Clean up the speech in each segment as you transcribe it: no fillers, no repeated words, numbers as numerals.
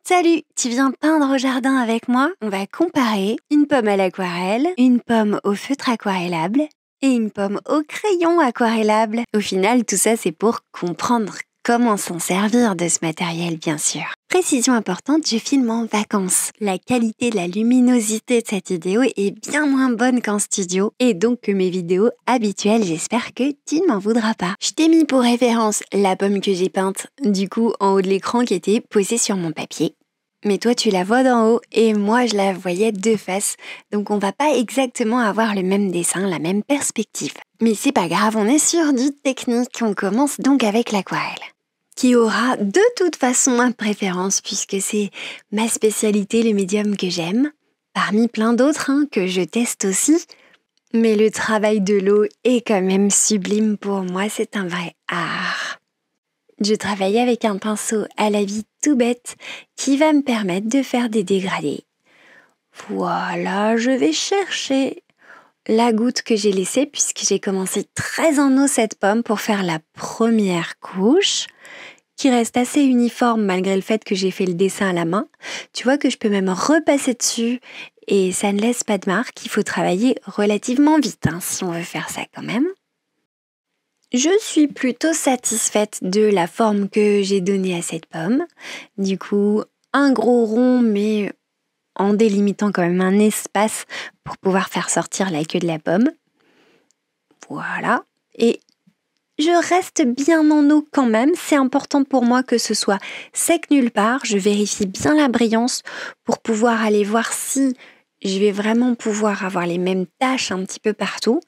Salut, tu viens peindre au jardin avec moi? On va comparer une pomme à l'aquarelle, une pomme au feutre aquarellable et une pomme au crayon aquarellable. Au final, tout ça, c'est pour comprendre comment s'en servir de ce matériel, bien sûr. Précision importante, je filme en vacances. La qualité de la luminosité de cette vidéo est bien moins bonne qu'en studio et donc que mes vidéos habituelles. J'espère que tu ne m'en voudras pas. Je t'ai mis pour référence la pomme que j'ai peinte, du coup, en haut de l'écran qui était posée sur mon papier. Mais toi, tu la vois d'en haut et moi, je la voyais de face. Donc, on va pas exactement avoir le même dessin, la même perspective. Mais c'est pas grave, on est sur du technique. On commence donc avec l'aquarelle, qui aura de toute façon ma préférence puisque c'est ma spécialité, le médium que j'aime, parmi plein d'autres que je teste aussi. Mais le travail de l'eau est quand même sublime pour moi, c'est un vrai art. Je travaille avec un pinceau à la vie tout bête qui va me permettre de faire des dégradés. Voilà, je vais chercher la goutte que j'ai laissée puisque j'ai commencé très en eau cette pomme pour faire la première couche qui reste assez uniforme malgré le fait que j'ai fait le dessin à la main. Tu vois que je peux même repasser dessus et ça ne laisse pas de marque. Il faut travailler relativement vite si on veut faire ça quand même. Je suis plutôt satisfaite de la forme que j'ai donnée à cette pomme. Du coup, un gros rond, mais en délimitant quand même un espace pour pouvoir faire sortir la queue de la pomme. Voilà. Et je reste bien en eau quand même. C'est important pour moi que ce soit sec nulle part. Je vérifie bien la brillance pour pouvoir aller voir si je vais vraiment pouvoir avoir les mêmes taches un petit peu partout.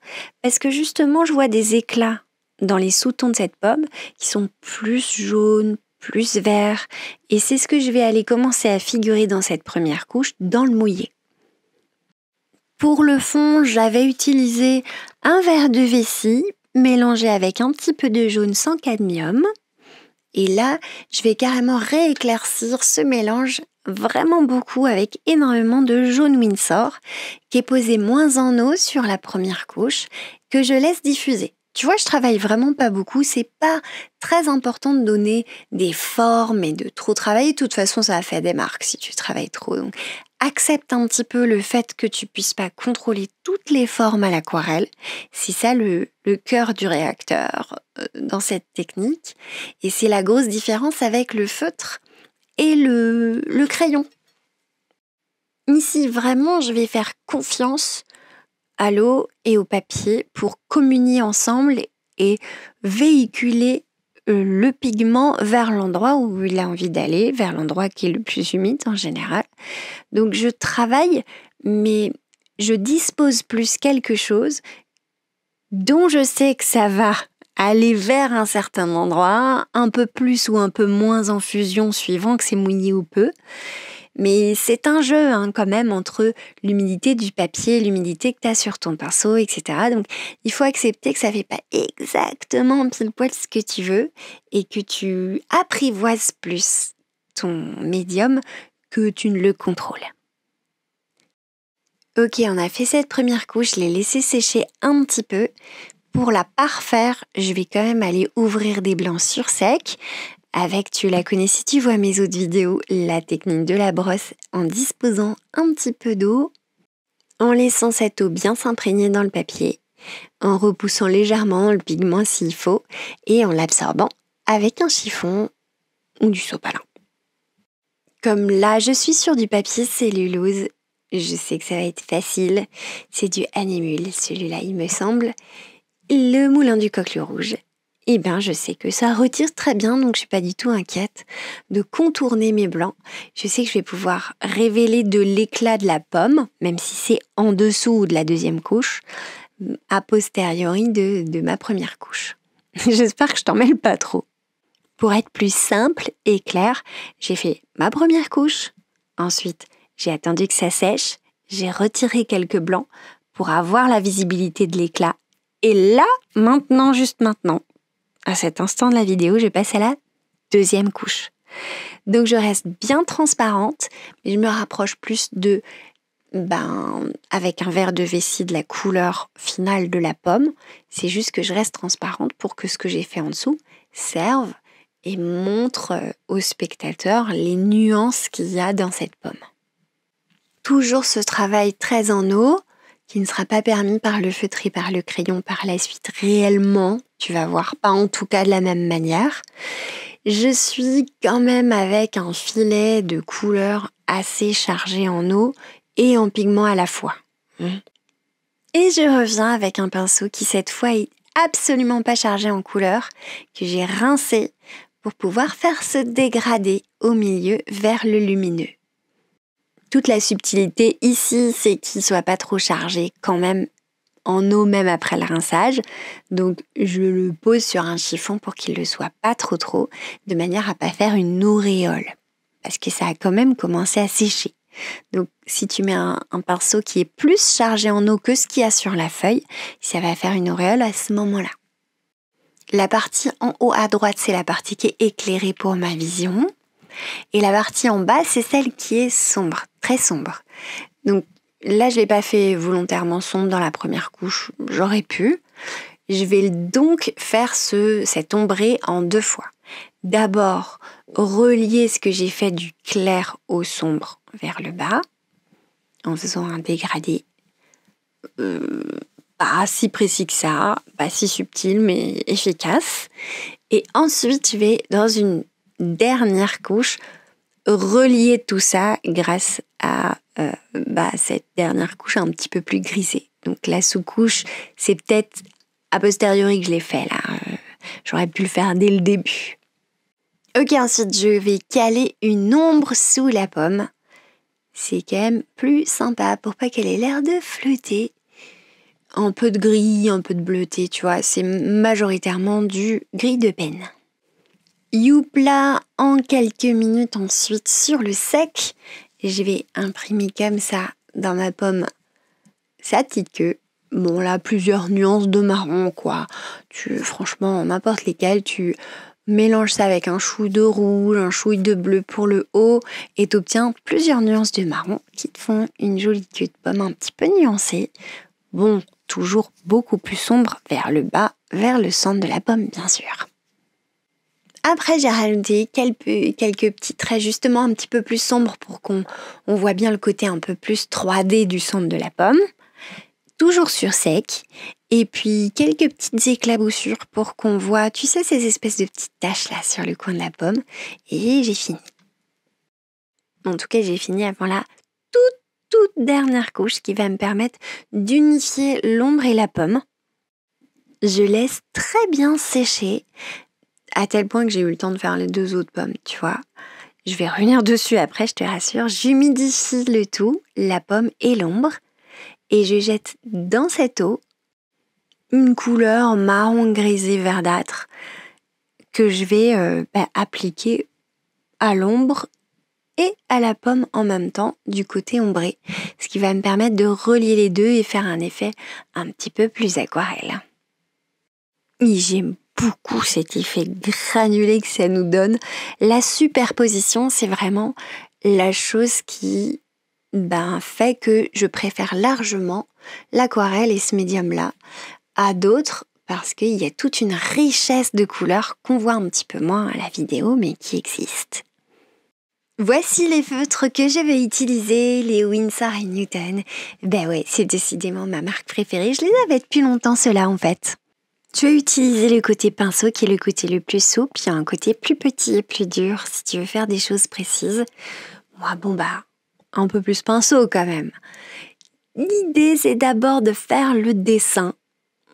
Parce que justement, je vois des éclats dans les sous-tons de cette pomme qui sont plus jaunes, plus verts. Et c'est ce que je vais aller commencer à figurer dans cette première couche, dans le mouillé. Pour le fond, j'avais utilisé un verre de vessie mélangé avec un petit peu de jaune sans cadmium. Et là, je vais carrément rééclaircir ce mélange vraiment beaucoup avec énormément de jaune Winsor qui est posé moins en eau sur la première couche que je laisse diffuser. Tu vois, je travaille vraiment pas beaucoup, c'est pas très important de donner des formes et de trop travailler. De toute façon, ça fait des marques si tu travailles trop. Donc, accepte un petit peu le fait que tu puisses pas contrôler toutes les formes à l'aquarelle. C'est ça le cœur du réacteur dans cette technique. Et c'est la grosse différence avec le feutre et le crayon. Ici, vraiment, je vais faire confiance à l'eau et au papier pour communier ensemble et véhiculer le pigment vers l'endroit où il a envie d'aller, vers l'endroit qui est le plus humide en général. Donc je travaille, mais je dispose plus quelque chose dont je sais que ça va aller vers un certain endroit, un peu plus ou un peu moins en fusion suivant que c'est mouillé ou peu. Mais c'est un jeu quand même entre l'humidité du papier, l'humidité que tu as sur ton pinceau, etc. Donc il faut accepter que ça ne fait pas exactement pile poil ce que tu veux et que tu apprivoises plus ton médium que tu ne le contrôles. Ok, on a fait cette première couche, je l'ai laissée sécher un petit peu. Pour la parfaire, je vais quand même aller ouvrir des blancs sur sec. Avec, tu la connais si tu vois mes autres vidéos, la technique de la brosse en disposant un petit peu d'eau, en laissant cette eau bien s'imprégner dans le papier, en repoussant légèrement le pigment s'il faut et en l'absorbant avec un chiffon ou du sopalin. Comme là, je suis sur du papier cellulose, je sais que ça va être facile, c'est du Animule, celui-là il me semble, le moulin du coqueluche rouge. Eh bien, je sais que ça retire très bien, donc je suis pas du tout inquiète de contourner mes blancs. Je sais que je vais pouvoir révéler de l'éclat de la pomme, même si c'est en dessous de la deuxième couche, a posteriori de ma première couche. J'espère que je t'en mêle pas trop. Pour être plus simple et clair, j'ai fait ma première couche. Ensuite, j'ai attendu que ça sèche. J'ai retiré quelques blancs pour avoir la visibilité de l'éclat. Et là, maintenant, juste maintenant, à cet instant de la vidéo, je passe à la deuxième couche. Donc je reste bien transparente, mais je me rapproche plus de, avec un verre de vessie de la couleur finale de la pomme. C'est juste que je reste transparente pour que ce que j'ai fait en dessous serve et montre au spectateur les nuances qu'il y a dans cette pomme. Toujours ce travail très en eau, qui ne sera pas permis par le feutre et par le crayon par la suite réellement, tu vas voir, pas en tout cas de la même manière. Je suis quand même avec un filet de couleur assez chargé en eau et en pigment à la fois. Et je reviens avec un pinceau qui cette fois est absolument pas chargé en couleur, que j'ai rincé pour pouvoir faire ce dégradé au milieu vers le lumineux. Toute la subtilité ici, c'est qu'il soit pas trop chargé quand même en eau même après le rinçage. Donc je le pose sur un chiffon pour qu'il ne le soit pas trop, de manière à pas faire une auréole. Parce que ça a quand même commencé à sécher. Donc si tu mets un pinceau qui est plus chargé en eau que ce qu'il y a sur la feuille, ça va faire une auréole à ce moment-là. La partie en haut à droite, c'est la partie qui est éclairée pour ma vision. Et la partie en bas, c'est celle qui est sombre, très sombre. Donc là, je ne l'ai pas fait volontairement sombre dans la première couche, j'aurais pu. Je vais donc faire cet ombré en 2 fois. D'abord, relier ce que j'ai fait du clair au sombre vers le bas, en faisant un dégradé pas si précis que ça, pas si subtil, mais efficace. Et ensuite, je vais, dans une dernière couche, relier tout ça grâce à cette dernière couche un petit peu plus grisée. Donc la sous-couche, c'est peut-être a posteriori que je l'ai fait là. J'aurais pu le faire dès le début. Ok, ensuite je vais caler une ombre sous la pomme. C'est quand même plus sympa pour pas qu'elle ait l'air de flotter. Un peu de gris, un peu de bleuté, tu vois. C'est majoritairement du gris de peine. Youpla en quelques minutes ensuite sur le sec. Et je vais imprimer comme ça dans ma pomme sa petite queue. Bon là, plusieurs nuances de marron quoi. Franchement, n'importe lesquelles, tu mélanges ça avec un chouï de rouge, un chouï de bleu pour le haut et tu obtiens plusieurs nuances de marron qui te font une jolie queue de pomme un petit peu nuancée. Bon, toujours beaucoup plus sombre vers le bas, vers le centre de la pomme bien sûr. Après, j'ai rajouté quelques petits traits justement un petit peu plus sombres pour qu'on voit bien le côté un peu plus 3D du centre de la pomme. Toujours sur sec. Et puis quelques petites éclaboussures pour qu'on voit, tu sais, ces espèces de petites taches là sur le coin de la pomme. Et j'ai fini. En tout cas, j'ai fini avant la toute dernière couche qui va me permettre d'unifier l'ombre et la pomme. Je laisse très bien sécher. À tel point que j'ai eu le temps de faire les 2 autres pommes, tu vois. Je vais revenir dessus après, je te rassure. J'humidifie le tout, la pomme et l'ombre. Et je jette dans cette eau une couleur marron grisé verdâtre que je vais appliquer à l'ombre et à la pomme en même temps du côté ombré. Ce qui va me permettre de relier les deux et faire un effet un petit peu plus aquarelle. Et j'aime beaucoup cet effet granulé que ça nous donne. La superposition, c'est vraiment la chose qui fait que je préfère largement l'aquarelle et ce médium-là à d'autres parce qu'il y a toute une richesse de couleurs qu'on voit un petit peu moins à la vidéo mais qui existe. Voici les feutres que je vais utiliser, les Winsor & Newton. C'est décidément ma marque préférée. Je les avais depuis longtemps ceux-là en fait. Tu as utilisé le côté pinceau qui est le côté le plus souple, puis il y a un côté plus petit et plus dur si tu veux faire des choses précises. Moi, un peu plus pinceau quand même. L'idée, c'est d'abord de faire le dessin.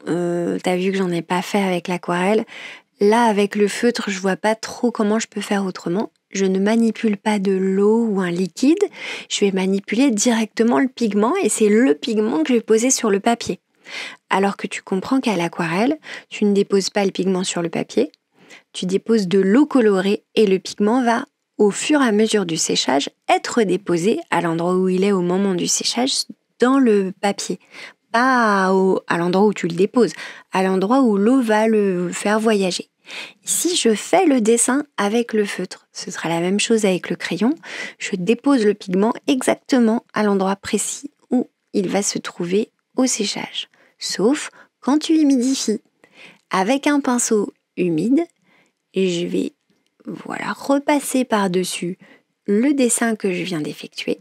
T'as vu que j'en ai pas fait avec l'aquarelle. Là, avec le feutre, je vois pas trop comment je peux faire autrement. Je ne manipule pas de l'eau ou un liquide. Je vais manipuler directement le pigment et c'est le pigment que je vais poser sur le papier. Alors que tu comprends qu'à l'aquarelle, tu ne déposes pas le pigment sur le papier, tu déposes de l'eau colorée et le pigment va, au fur et à mesure du séchage, être déposé à l'endroit où il est au moment du séchage dans le papier. Pas à l'endroit où tu le déposes, à l'endroit où l'eau va le faire voyager. Ici, je fais le dessin avec le feutre. Ce sera la même chose avec le crayon. Je dépose le pigment exactement à l'endroit précis où il va se trouver au séchage. Sauf quand tu humidifies. Avec un pinceau humide, je vais voilà, repasser par-dessus le dessin que je viens d'effectuer.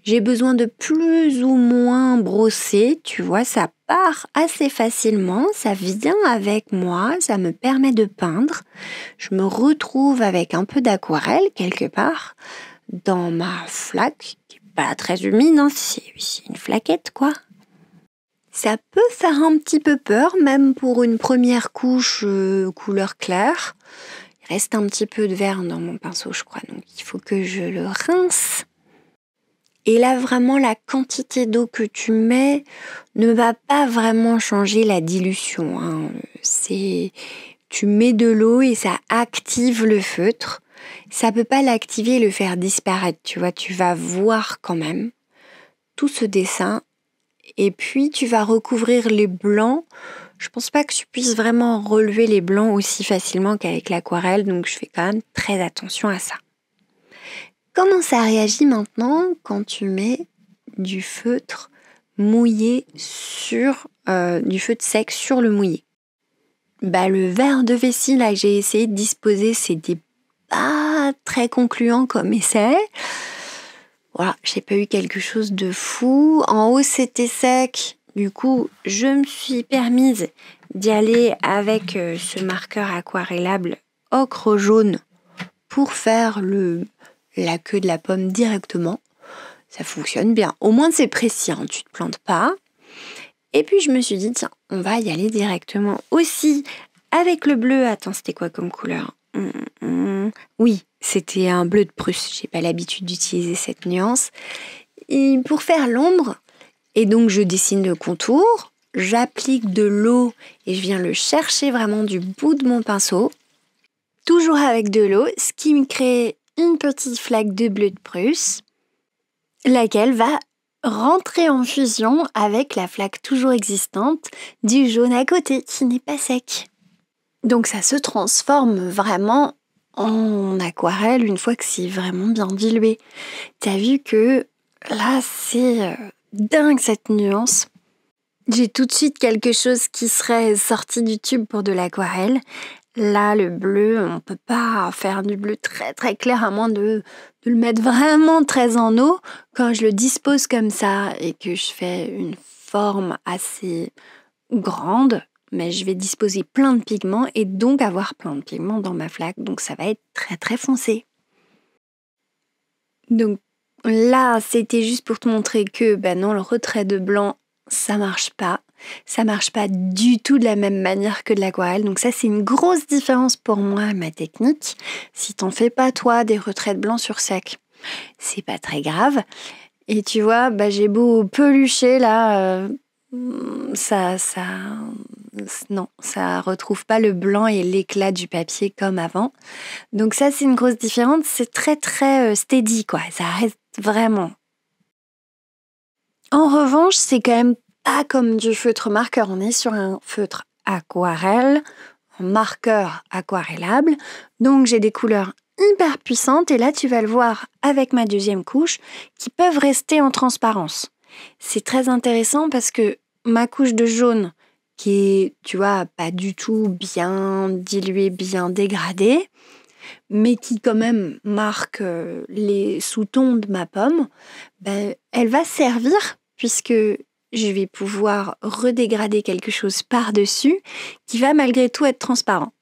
J'ai besoin de plus ou moins brosser, tu vois, ça part assez facilement, ça vient avec moi, ça me permet de peindre. Je me retrouve avec un peu d'aquarelle quelque part dans ma flaque, qui n'est pas très humide, hein, c'est une flaquette quoi. Ça peut faire un petit peu peur, même pour une première couche couleur claire. Il reste un petit peu de vert dans mon pinceau, je crois, donc il faut que je le rince. Et là, vraiment, la quantité d'eau que tu mets ne va pas vraiment changer la dilution, hein. Tu mets de l'eau et ça active le feutre. Ça peut pas l'activer et le faire disparaître, tu vois. Tu vas voir quand même tout ce dessin. Et puis, tu vas recouvrir les blancs. Je pense pas que tu puisses vraiment relever les blancs aussi facilement qu'avec l'aquarelle, donc je fais quand même très attention à ça. Comment ça réagit maintenant quand tu mets du feutre mouillé du feutre sec sur le mouillé? Le verre de vessie là que j'ai essayé de disposer, c'était pas très concluant comme essai. Voilà, j'ai pas eu quelque chose de fou. En haut c'était sec, du coup je me suis permise d'y aller avec ce marqueur aquarellable ocre jaune pour faire la queue de la pomme directement. Ça fonctionne bien. Au moins c'est précis, hein, tu te plantes pas. Et puis je me suis dit, tiens, on va y aller directement aussi avec le bleu. Attends, c'était quoi comme couleur ? Oui, c'était un bleu de Prusse. J'ai pas l'habitude d'utiliser cette nuance. Et pour faire l'ombre, et donc je dessine le contour, j'applique de l'eau et je viens le chercher vraiment du bout de mon pinceau. Toujours avec de l'eau, ce qui me crée une petite flaque de bleu de Prusse, laquelle va rentrer en fusion avec la flaque toujours existante du jaune à côté qui n'est pas sec. Donc ça se transforme vraiment en aquarelle une fois que c'est vraiment bien dilué. T'as vu que là c'est dingue cette nuance. J'ai tout de suite quelque chose qui serait sorti du tube pour de l'aquarelle. Là, le bleu, on peut pas faire du bleu très très clair à moins de le mettre vraiment très en eau. Quand je le dispose comme ça et que je fais une forme assez grande, mais je vais disposer plein de pigments et donc avoir plein de pigments dans ma flaque. Donc ça va être très très foncé. Donc là, c'était juste pour te montrer que non, le retrait de blanc, ça marche pas. Ça marche pas du tout de la même manière que de l'aquarelle. Donc ça, c'est une grosse différence pour moi, ma technique. Si t'en fais pas, toi, des retraits de blanc sur sec, c'est pas très grave. Et tu vois, j'ai beau pelucher, là, non, ça retrouve pas le blanc et l'éclat du papier comme avant. Donc ça, c'est une grosse différence. C'est très, très steady, quoi. Ça reste vraiment. En revanche, c'est quand même pas comme du feutre marqueur. On est sur un feutre aquarelle, un marqueur aquarellable. Donc, j'ai des couleurs hyper puissantes. Et là, tu vas le voir avec ma deuxième couche, qui peuvent rester en transparence. C'est très intéressant parce que ma couche de jaune, qui est, tu vois, pas du tout bien diluée, bien dégradée, mais qui quand même marque les sous-tons de ma pomme, elle va servir puisque je vais pouvoir redégrader quelque chose par-dessus qui va malgré tout être transparent.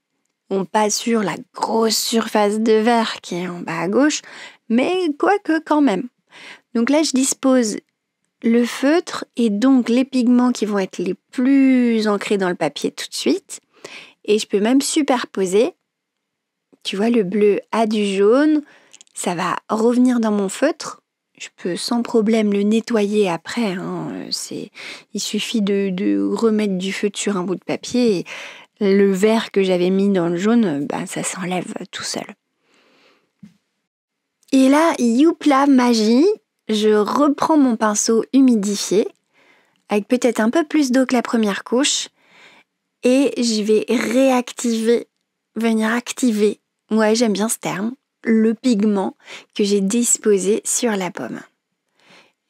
On passe sur la grosse surface de verre qui est en bas à gauche, mais quoique quand même. Donc là, je dispose le feutre et donc les pigments qui vont être les plus ancrés dans le papier tout de suite. Et je peux même superposer. Tu vois, le bleu a du jaune, ça va revenir dans mon feutre. Je peux sans problème le nettoyer après. Hein. Il suffit de remettre du feutre sur un bout de papier et le vert que j'avais mis dans le jaune, ça s'enlève tout seul. Et là, youpla, magie, je reprends mon pinceau humidifié avec peut-être un peu plus d'eau que la première couche et je vais venir activer, ouais, j'aime bien ce terme, le pigment que j'ai disposé sur la pomme.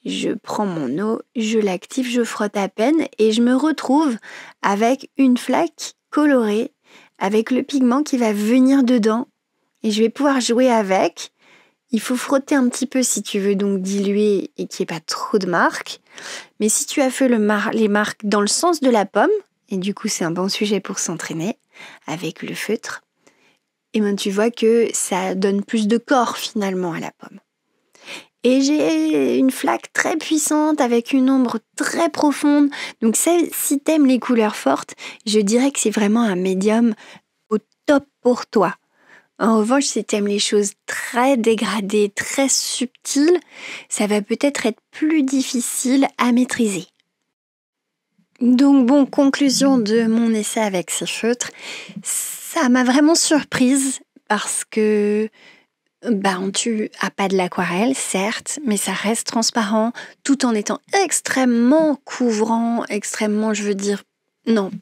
Je prends mon eau, je l'active, je frotte à peine et je me retrouve avec une flaque colorée avec le pigment qui va venir dedans et je vais pouvoir jouer avec. Il faut frotter un petit peu si tu veux donc diluer et qu'il n'y ait pas trop de marques. Mais si tu as fait les marques dans le sens de la pomme, et du coup c'est un bon sujet pour s'entraîner avec le feutre, et bien tu vois que ça donne plus de corps finalement à la pomme. Et j'ai une flaque très puissante avec une ombre très profonde. Donc si t'aimes les couleurs fortes, je dirais que c'est vraiment un médium au top pour toi. En revanche, si tu aimes les choses très dégradées, très subtiles, ça va peut-être être plus difficile à maîtriser. Donc bon, conclusion de mon essai avec ces feutres, ça m'a vraiment surprise parce que tu as pas de l'aquarelle, certes, mais ça reste transparent tout en étant extrêmement couvrant,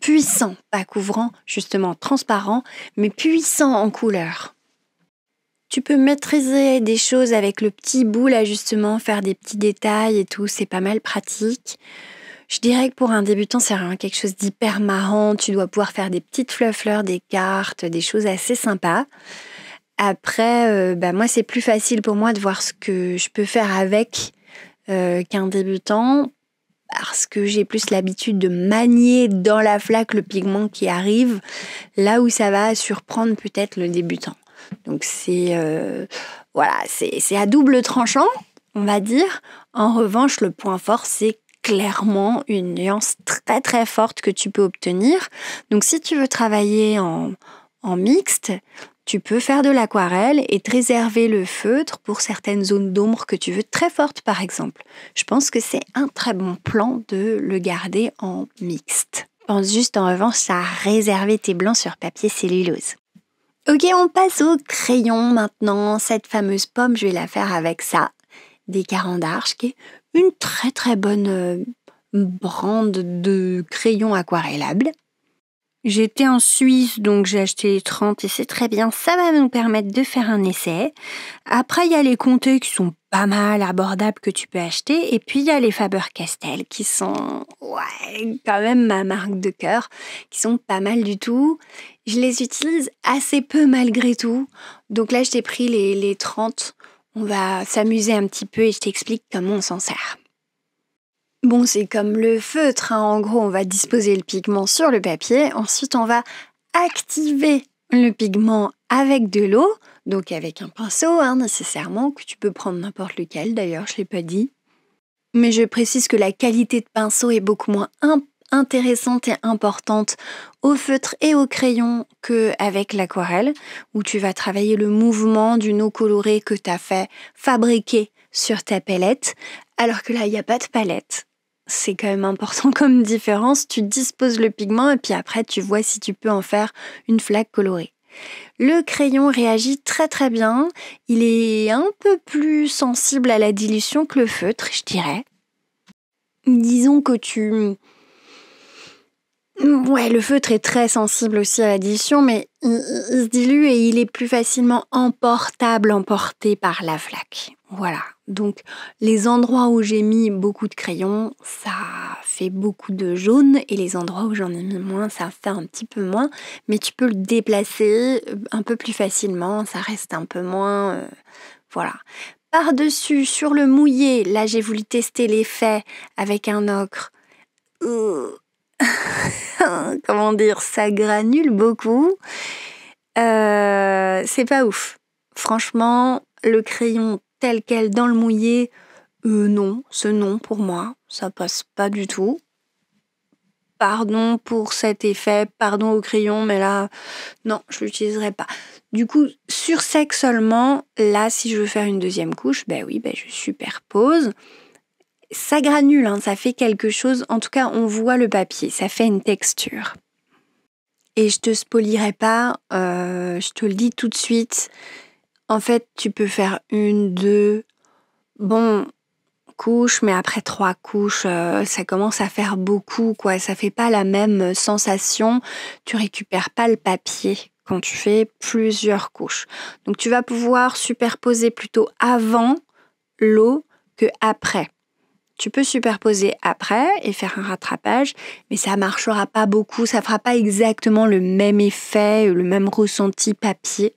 puissant, pas couvrant, justement transparent, mais puissant en couleur. Tu peux maîtriser des choses avec le petit bout là justement, faire des petits détails et tout, c'est pas mal pratique. Je dirais que pour un débutant, c'est vraiment quelque chose d'hyper marrant. Tu dois pouvoir faire des petites fleurs, des cartes, des choses assez sympas. Après, moi, c'est plus facile pour moi de voir ce que je peux faire avec qu'un débutant parce que j'ai plus l'habitude de manier dans la flaque le pigment qui arrive, là où ça va surprendre peut-être le débutant. Donc c'est à double tranchant, on va dire. En revanche, le point fort, c'est clairement une nuance très très forte que tu peux obtenir. Donc si tu veux travailler en mixte, tu peux faire de l'aquarelle et te réserver le feutre pour certaines zones d'ombre que tu veux très fortes, par exemple. Je pense que c'est un très bon plan de le garder en mixte. Pense juste en revanche à réserver tes blancs sur papier cellulose. Ok, on passe au crayon maintenant. Cette fameuse pomme, je vais la faire avec ça, des Caran-d'Arche, qui est une très très bonne brand de crayons aquarellables. J'étais en Suisse, donc j'ai acheté les 30 et c'est très bien. Ça va nous permettre de faire un essai. Après, il y a les Conté qui sont pas mal abordables que tu peux acheter. Et puis, il y a les Faber-Castell qui sont, quand même ma marque de cœur, qui sont pas mal du tout. Je les utilise assez peu malgré tout. Donc là, je t'ai pris les 30. On va s'amuser un petit peu et je t'explique comment on s'en sert. Bon, c'est comme le feutre, hein. En gros, on va disposer le pigment sur le papier. Ensuite, on va activer le pigment avec de l'eau, donc avec un pinceau, nécessairement, que tu peux prendre n'importe lequel, d'ailleurs, je ne l'ai pas dit. Mais je précise que la qualité de pinceau est beaucoup moins intéressante et importante au feutre et au crayon qu'avec l'aquarelle, où tu vas travailler le mouvement d'une eau colorée que tu as fait fabriquer sur ta palette, alors que là, il n'y a pas de palette. C'est quand même important comme différence. Tu disposes le pigment et puis après, tu vois si tu peux en faire une flaque colorée. Le crayon réagit très très bien. Il est un peu plus sensible à la dilution que le feutre, je dirais. Disons que le feutre est très sensible aussi à la dilution, mais il se dilue et il est plus facilement emporté par la flaque. Voilà. Donc, les endroits où j'ai mis beaucoup de crayons, ça fait beaucoup de jaune, et les endroits où j'en ai mis moins, ça fait un petit peu moins. Mais tu peux le déplacer un peu plus facilement, ça reste un peu moins... voilà. Par-dessus, sur le mouillé, là j'ai voulu tester l'effet avec un ocre. Comment dire, ça granule beaucoup. C'est pas ouf. Franchement, le crayon tel quel dans le mouillé, non, c'est non pour moi. Ça passe pas du tout. Pardon pour cet effet, pardon au crayon, mais là, non, je l'utiliserai pas. Du coup, sur sec seulement, là, si je veux faire une deuxième couche, je superpose. Ça granule, ça fait quelque chose. En tout cas, on voit le papier, ça fait une texture. Et je te spolierai pas, je te le dis tout de suite. En fait, tu peux faire 1, 2, couches, mais après 3 couches, ça commence à faire beaucoup, quoi. Ça fait pas la même sensation. Tu récupères pas le papier quand tu fais plusieurs couches. Donc, tu vas pouvoir superposer plutôt avant l'eau que après. Tu peux superposer après et faire un rattrapage, mais ça marchera pas beaucoup, ça fera pas exactement le même effet, le même ressenti papier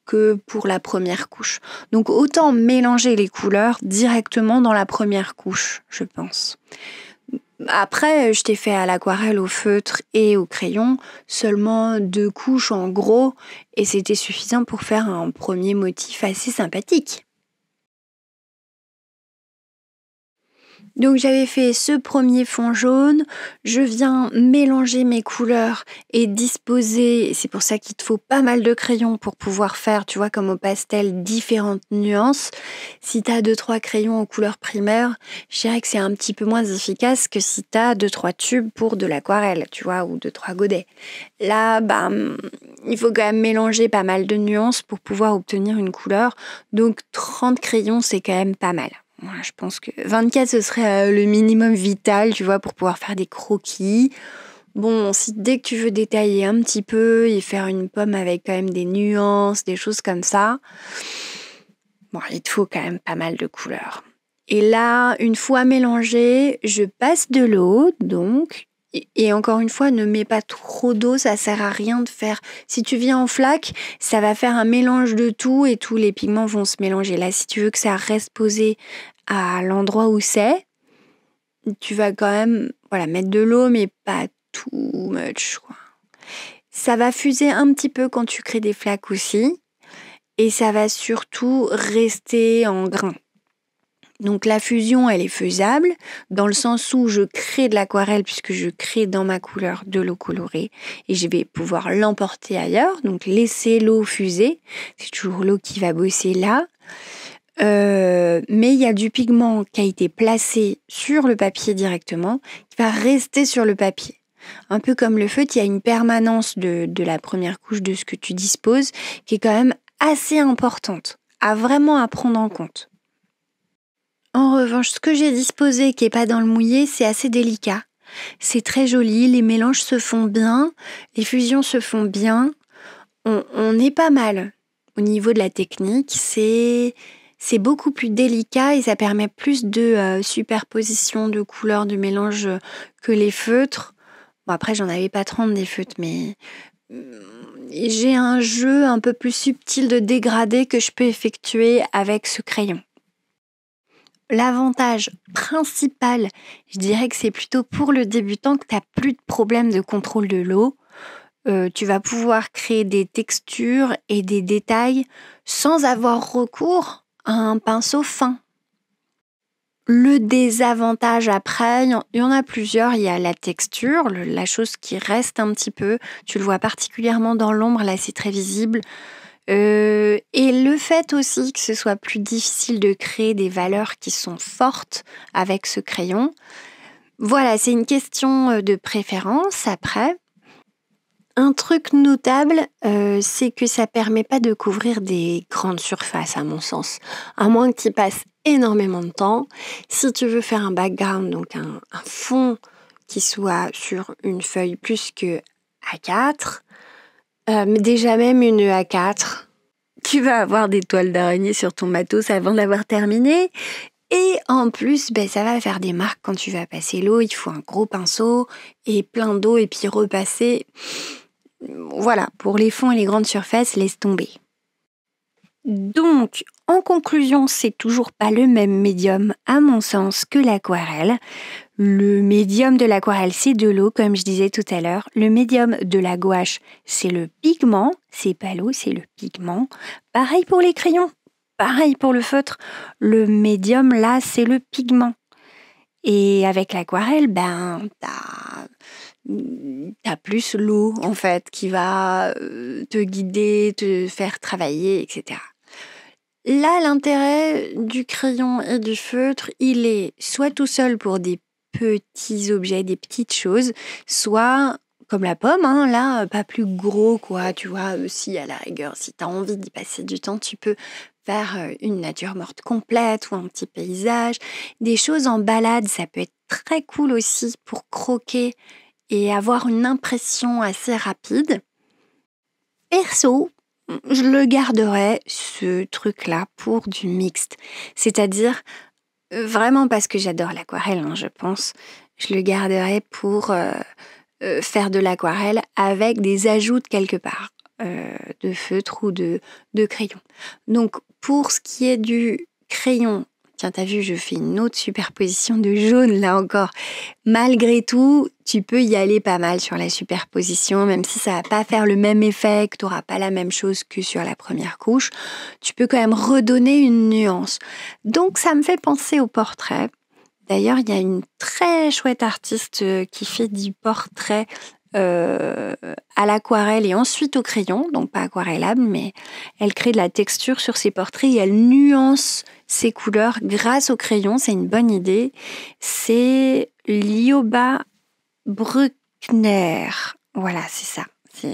que pour la première couche. Donc autant mélanger les couleurs directement dans la première couche, je pense. Après, je t'ai fait à l'aquarelle, au feutre et au crayon, seulement 2 couches en gros, et c'était suffisant pour faire un premier motif assez sympathique. Donc j'avais fait ce premier fond jaune, je viens mélanger mes couleurs et disposer, c'est pour ça qu'il te faut pas mal de crayons pour pouvoir faire, tu vois, comme au pastel, différentes nuances. Si tu as 2-3 crayons aux couleurs primaires, je dirais que c'est un petit peu moins efficace que si tu as 2-3 tubes pour de l'aquarelle, tu vois, ou 2-3 godets. Là, il faut quand même mélanger pas mal de nuances pour pouvoir obtenir une couleur, donc 30 crayons, c'est quand même pas mal. Voilà, je pense que 24, ce serait le minimum vital, tu vois, pour pouvoir faire des croquis. Bon, si dès que tu veux détailler un petit peu et faire une pomme avec quand même des nuances, des choses comme ça, bon, il te faut quand même pas mal de couleurs. Et là, une fois mélangé, je passe de l'eau, donc, et encore une fois, ne mets pas trop d'eau, ça sert à rien de faire. Si tu viens en flaque, ça va faire un mélange de tout et tous les pigments vont se mélanger. Là, si tu veux que ça reste posé à l'endroit où c'est, tu vas quand même mettre de l'eau, mais pas too much, quoi. Ça va fuser un petit peu quand tu crées des flaques aussi, et ça va surtout rester en grain. Donc la fusion, elle est faisable dans le sens où je crée de l'aquarelle puisque je crée dans ma couleur de l'eau colorée et je vais pouvoir l'emporter ailleurs, donc laisser l'eau fuser. C'est toujours l'eau qui va bosser là. Mais il y a du pigment qui a été placé sur le papier directement, qui va rester sur le papier. Un peu comme le feutre, il y a une permanence de la première couche de ce que tu disposes qui est quand même assez importante, à vraiment à prendre en compte. En revanche, ce que j'ai disposé qui n'est pas dans le mouillé, c'est assez délicat. C'est très joli, les mélanges se font bien, les fusions se font bien. On est pas mal au niveau de la technique. C'est beaucoup plus délicat et ça permet plus de superposition de couleurs, de mélange que les feutres. Bon, après, j'en avais pas 30 des feutres, mais j'ai un jeu un peu plus subtil de dégradé que je peux effectuer avec ce crayon. L'avantage principal, je dirais que c'est plutôt pour le débutant que tu n'as plus de problème de contrôle de l'eau. Tu vas pouvoir créer des textures et des détails sans avoir recours à un pinceau fin. Le désavantage après, il y en a plusieurs. Il y a la texture, la chose qui reste un petit peu. Tu le vois particulièrement dans l'ombre, là c'est très visible. Et le fait aussi que ce soit plus difficile de créer des valeurs qui sont fortes avec ce crayon. Voilà, c'est une question de préférence après. Un truc notable, c'est que ça permet pas de couvrir des grandes surfaces à mon sens. À moins que tu y passes énormément de temps. Si tu veux faire un background, donc un fond qui soit sur une feuille plus que A4, mais déjà même une A4, tu vas avoir des toiles d'araignée sur ton matos avant d'avoir terminé. Et en plus, ça va faire des marques quand tu vas passer l'eau. Il faut un gros pinceau et plein d'eau et puis repasser. Voilà, pour les fonds et les grandes surfaces, laisse tomber. Donc, en conclusion, c'est toujours pas le même médium, à mon sens, que l'aquarelle. Le médium de l'aquarelle, c'est de l'eau, comme je disais tout à l'heure. Le médium de la gouache, c'est le pigment. C'est pas l'eau, c'est le pigment. Pareil pour les crayons, pareil pour le feutre. Le médium, là, c'est le pigment. Et avec l'aquarelle, t'as plus l'eau, en fait, qui va te guider, te faire travailler, etc. Là, l'intérêt du crayon et du feutre, il est soit tout seul pour des petits objets, des petites choses, soit comme la pomme, là, pas plus gros, quoi, tu vois, si à la rigueur, si t'as envie d'y passer du temps, tu peux faire une nature morte complète ou un petit paysage. Des choses en balade, ça peut être très cool aussi pour croquer et avoir une impression assez rapide. Perso, je le garderai, ce truc-là, pour du mixte. C'est-à-dire, vraiment parce que j'adore l'aquarelle, je pense, je le garderai pour faire de l'aquarelle avec des ajouts de quelque part. de feutre ou de crayon. Donc, pour ce qui est du crayon, tiens, t'as vu, je fais une autre superposition de jaune, là encore. Malgré tout, tu peux y aller pas mal sur la superposition, même si ça va pas faire le même effet, que t'auras pas la même chose que sur la première couche. Tu peux quand même redonner une nuance. Donc, ça me fait penser au portrait. D'ailleurs, il y a une très chouette artiste qui fait du portrait à l'aquarelle et ensuite au crayon, donc pas aquarellable, mais elle crée de la texture sur ses portraits et elle nuance ses couleurs grâce au crayon. C'est une bonne idée. C'est Lioba Bruckner. Voilà, c'est ça.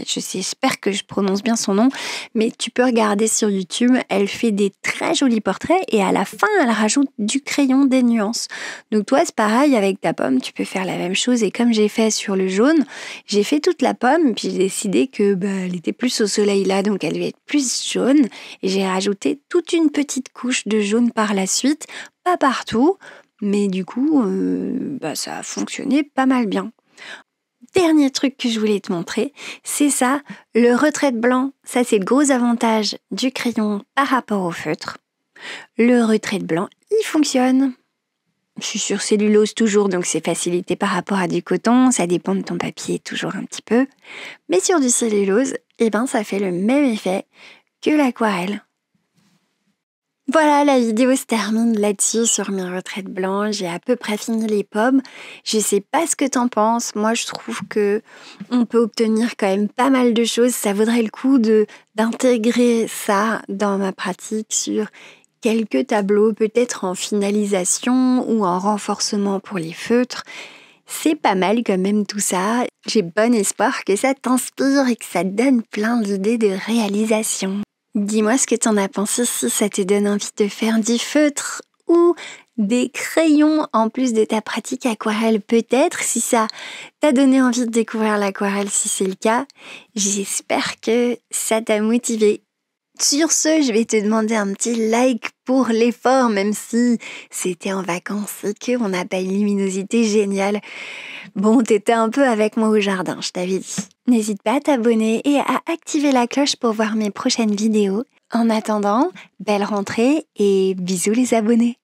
J'espère que je prononce bien son nom, mais tu peux regarder sur YouTube, elle fait des très jolis portraits et à la fin, elle rajoute du crayon, des nuances. Donc toi, c'est pareil avec ta pomme, tu peux faire la même chose et comme j'ai fait sur le jaune, j'ai fait toute la pomme puis j'ai décidé que elle était plus au soleil là, donc elle devait être plus jaune et j'ai rajouté toute une petite couche de jaune par la suite, pas partout, mais du coup, ça a fonctionné pas mal bien. Dernier truc que je voulais te montrer, c'est ça, le retrait de blanc. Ça, c'est le gros avantage du crayon par rapport au feutre. Le retrait de blanc, il fonctionne. Je suis sur cellulose toujours, donc c'est facilité par rapport à du coton. Ça dépend de ton papier toujours un petit peu. Mais sur du cellulose, ça fait le même effet que l'aquarelle. Voilà, la vidéo se termine là-dessus sur mes retraites blanches. J'ai à peu près fini les pommes. Je sais pas ce que t'en penses. Moi, je trouve que on peut obtenir quand même pas mal de choses. Ça vaudrait le coup d'intégrer ça dans ma pratique sur quelques tableaux, peut-être en finalisation ou en renforcement pour les feutres. C'est pas mal quand même tout ça. J'ai bon espoir que ça t'inspire et que ça te donne plein d'idées de réalisation. Dis-moi ce que t'en as pensé, si ça te donne envie de faire du feutre ou des crayons en plus de ta pratique aquarelle, peut-être, si ça t'a donné envie de découvrir l'aquarelle, si c'est le cas. J'espère que ça t'a motivé. Sur ce, je vais te demander un petit like pour l'effort, même si c'était en vacances et qu'on n'a pas une luminosité géniale. Bon, t'étais un peu avec moi au jardin, je t'avais dit. N'hésite pas à t'abonner et à activer la cloche pour voir mes prochaines vidéos. En attendant, belle rentrée et bisous les abonnés.